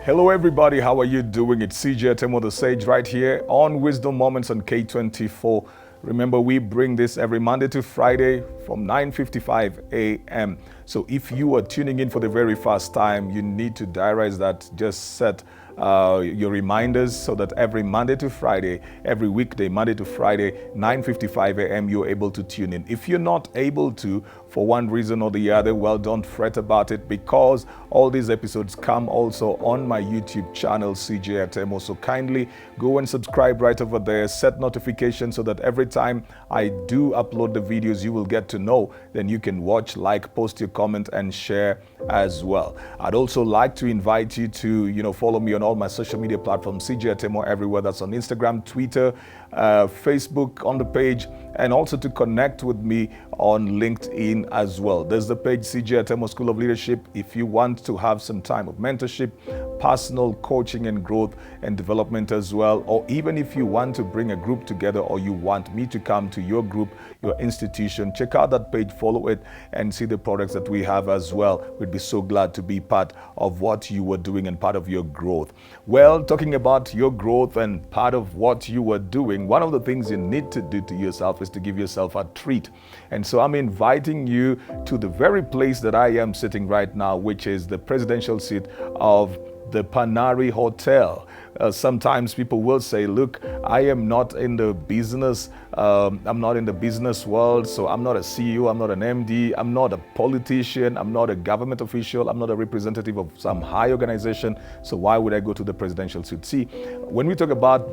Hello everybody, how are you doing? It's CJ Atemo the Sage right here on Wisdom Moments on K24. Remember, we bring this every Monday to Friday from 9:55 a.m. So if you are tuning in for the very first time, you need to diarize that. Just set your reminders so that every Monday to Friday, every weekday, Monday to Friday, 9:55 a.m., you're able to tune in. If you're not able to, for one reason or the other, well, don't fret about it, because all these episodes come also on my YouTube channel, CJ Atemo. So kindly go and subscribe right over there, set notifications so that every time I do upload the videos, you will get to know. Then you can watch, like, post your comment, and share as well. I'd also like to invite you to, follow me on all my social media platforms, CJ Atemo everywhere. That's on Instagram, Twitter, Facebook on the page, and also to connect with me on LinkedIn as well. There's the page CJ Atemo School of Leadership. If you want to have some time of mentorship, personal coaching and growth and development as well, or even if you want to bring a group together, or you want me to come to your group, your institution, check out that page, follow it, and see the products that we have as well. We'd be so glad to be part of what you were doing and part of your growth. Well, talking about your growth and part of what you were doing, one of the things you need to do to yourself is to give yourself a treat. And so I'm inviting you to the very place that I am sitting right now, which is the presidential seat of the Panari Hotel. Sometimes people will say, look, I am not in the business, I'm not in the business world, so I'm not a CEO, I'm not an MD, I'm not a politician, I'm not a government official, I'm not a representative of some high organization, so why would I go to the presidential suite? See, when we talk about,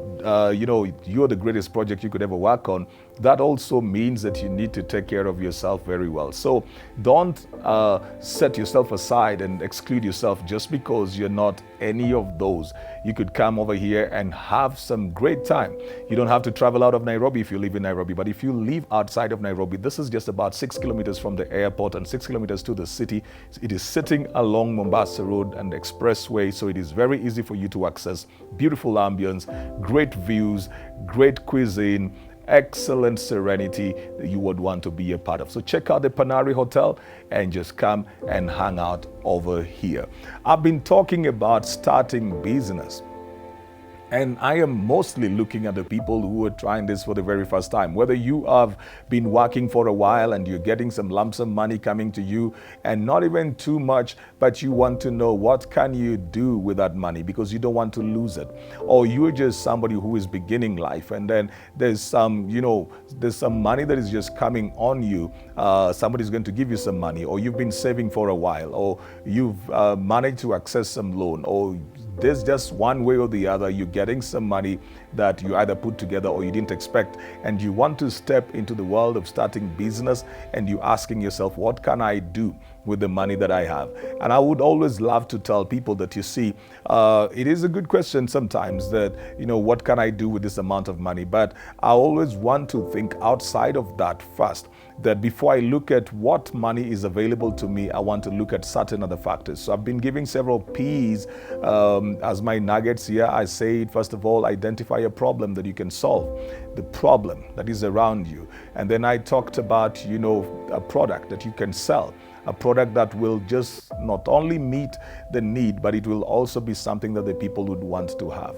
you're the greatest project you could ever work on, that also means that you need to take care of yourself very well. So don't set yourself aside and exclude yourself just because you're not any of those. You could come over here and have some great time. You don't have to travel out of Nairobi if you live in Nairobi, but if you live outside of Nairobi, this is just about 6 kilometers from the airport and 6 kilometers to the city. It is sitting along Mombasa Road and the expressway, so it is very easy for you to access. Beautiful ambience, great views, great cuisine, excellent serenity that you would want to be a part of. So check out the Panari Hotel and just come and hang out over here. I've been talking about starting business, and I am mostly looking at the people who are trying this for the very first time. Whether you have been working for a while and you're getting some lump sum money coming to you, and not even too much, but you want to know what can you do with that money because you don't want to lose it. Or you're just somebody who is beginning life, and then there's some money that is just coming on you. Somebody's going to give you some money, or you've been saving for a while, or you've managed to access some loan, or there's just one way or the other, you're getting some money that you either put together or you didn't expect, and you want to step into the world of starting business, and you're asking yourself, what can I do with the money that I have? And I would always love to tell people that, you see, it is a good question sometimes that, what can I do with this amount of money? But I always want to think outside of that first, that before I look at what money is available to me, I want to look at certain other factors. So I've been giving several P's as my nuggets here. I say, first of all, identify a problem that you can solve, the problem that is around you. And then I talked about, a product that you can sell, a product that will just not only meet the need, but it will also be something that the people would want to have.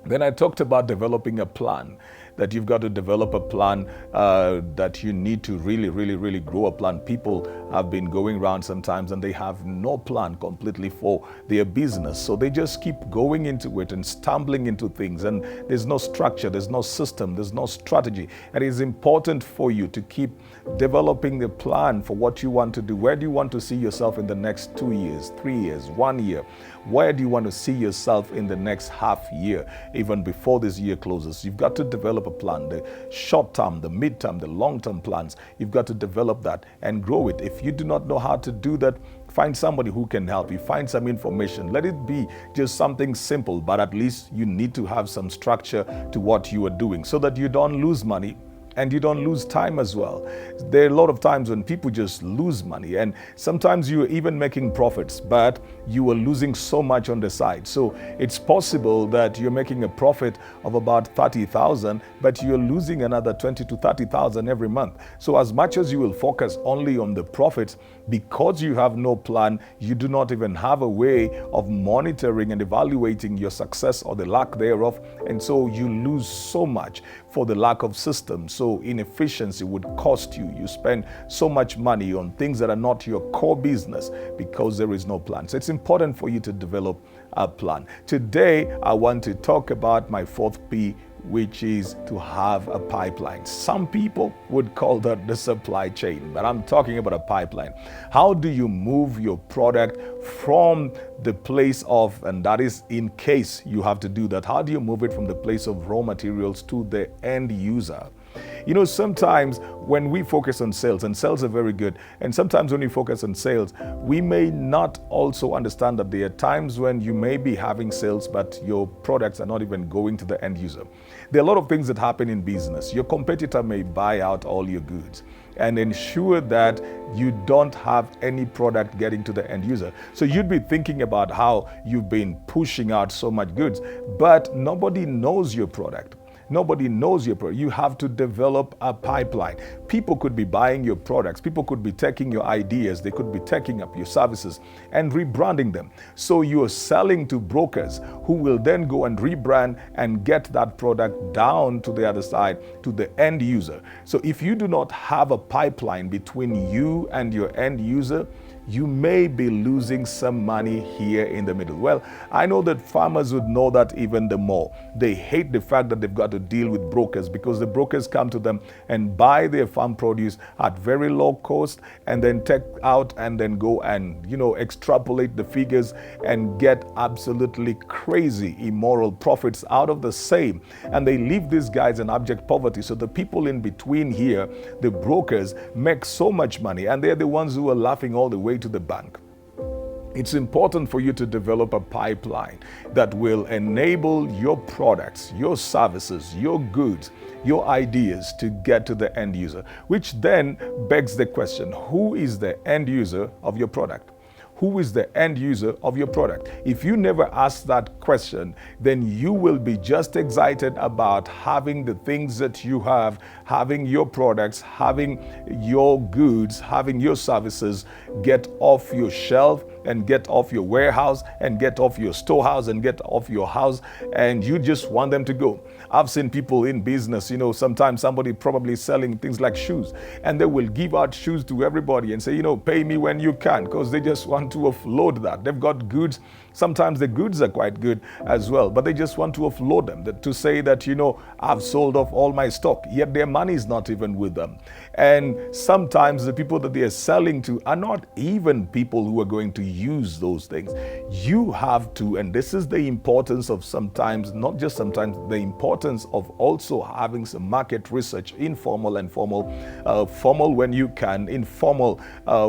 Then I talked about developing a plan, that you've got to develop a plan, that you need to really grow a plan. People have been going around sometimes and they have no plan completely for their business. So they just keep going into it and stumbling into things, and there's no structure, there's no system, there's no strategy. And it's important for you to keep developing the plan for what you want to do. Where do you want to see yourself in the next 2 years, 3 years, 1 year? Where do you want to see yourself in the next half year, even before this year closes? You've got to develop a plan, the short term, the mid term, the long term plans. You've got to develop that and grow it. If you do not know how to do that, find somebody who can help you. Find some information. Let it be just something simple, but at least you need to have some structure to what you are doing so that you don't lose money and you don't lose time as well. There are a lot of times when people just lose money, and sometimes you're even making profits, but you are losing so much on the side. So it's possible that you're making a profit of about 30,000, but you're losing another 20 to 30,000 every month. So as much as you will focus only on the profits, because you have no plan, you do not even have a way of monitoring and evaluating your success or the lack thereof. And so you lose so much for the lack of system. So inefficiency would cost you. You spend so much money on things that are not your core business because there is no plan. So it's important for you to develop a plan. Today, I want to talk about my fourth P, which is to have a pipeline. Some people would call that the supply chain, but I'm talking about a pipeline. How do you move your product from the place of, and that is in case you have to do that, how do you move it from the place of raw materials to the end user? You know, sometimes when we focus on sales, and sales are very good, and sometimes when we focus on sales, we may not also understand that there are times when you may be having sales, but your products are not even going to the end user. There are a lot of things that happen in business. Your competitor may buy out all your goods and ensure that you don't have any product getting to the end user. So you'd be thinking about how you've been pushing out so much goods, but nobody knows your product. Nobody knows your product. You have to develop a pipeline. People could be buying your products. People could be taking your ideas. They could be taking up your services and rebranding them. So you're selling to brokers who will then go and rebrand and get that product down to the other side, to the end user. So if you do not have a pipeline between you and your end user, you may be losing some money here in the middle. Well, I know that farmers would know that even the more. They hate the fact that they've got to deal with brokers because the brokers come to them and buy their farm produce at very low cost and then take out and then go and, extrapolate the figures and get absolutely crazy, immoral profits out of the same. And they leave these guys in abject poverty. So the people in between here, the brokers, make so much money, and they're the ones who are laughing all the way to the bank. It's important for you to develop a pipeline that will enable your products, your services, your goods, your ideas to get to the end user, which then begs the question, who is the end user of your product? Who is the end user of your product? If you never ask that question, then you will be just excited about having the things that you have, having your products, having your goods, having your services get off your shelf and get off your warehouse and get off your storehouse and get off your house, and you just want them to go. I've seen people in business, sometimes somebody probably selling things like shoes, and they will give out shoes to everybody and say, pay me when you can, because they just want to offload that. They've got goods. Sometimes the goods are quite good as well, but they just want to offload them, to say that, I've sold off all my stock, yet their money is not even with them. And sometimes the people that they are selling to are not even people who are going to use those things. You have to, and this is the importance of sometimes, not just sometimes, the importance of also having some market research, informal and formal, formal when you can, informal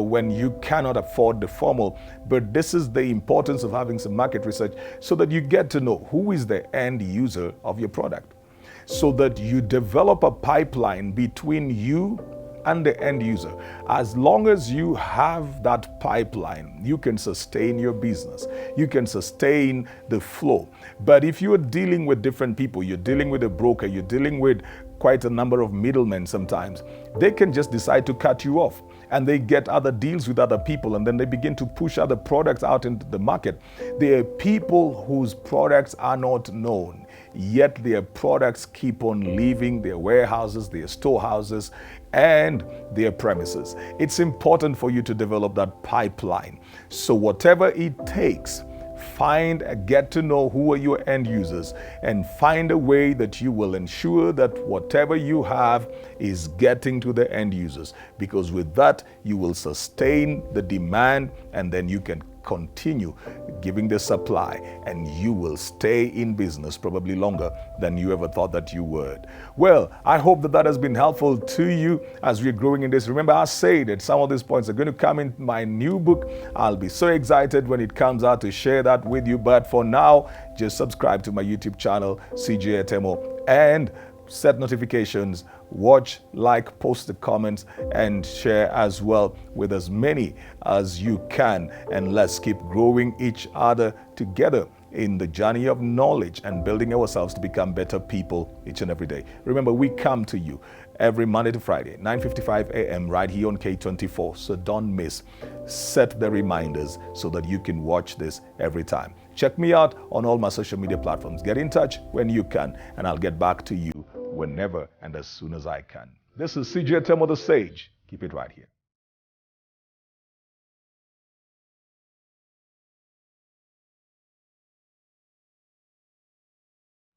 when you cannot afford the formal. But this is the importance of having some market research so that you get to know who is the end user of your product, so that you develop a pipeline between you and the end user. As long as you have that pipeline, you can sustain your business. You can sustain the flow. But if you are dealing with different people, you're dealing with a broker, you're dealing with quite a number of middlemen sometimes, they can just decide to cut you off. And they get other deals with other people, and then they begin to push other products out into the market. There are people whose products are not known, yet their products keep on leaving their warehouses, their storehouses, and their premises. It's important for you to develop that pipeline. So whatever it takes, get to know who are your end users, and find a way that you will ensure that whatever you have is getting to the end users, because with that you will sustain the demand, and then you can continue giving the supply, and you will stay in business probably longer than you ever thought that you would. Well, I hope that has been helpful to you as we're growing in this. Remember, I say that some of these points are going to come in my new book. I'll be so excited when it comes out to share that with you. But for now, just subscribe to my YouTube channel, CJ Atemo, and set notifications watch, like, post the comments, and share as well with as many as you can. And let's keep growing each other together in the journey of knowledge and building ourselves to become better people each and every day. Remember, we come to you every Monday to Friday, 9:55 a.m. right here on K24. So don't miss. Set the reminders so that you can watch this every time. Check me out on all my social media platforms. Get in touch when you can, and I'll get back to you whenever and as soon as I can. This is CJ Atemo the Sage. Keep it right here.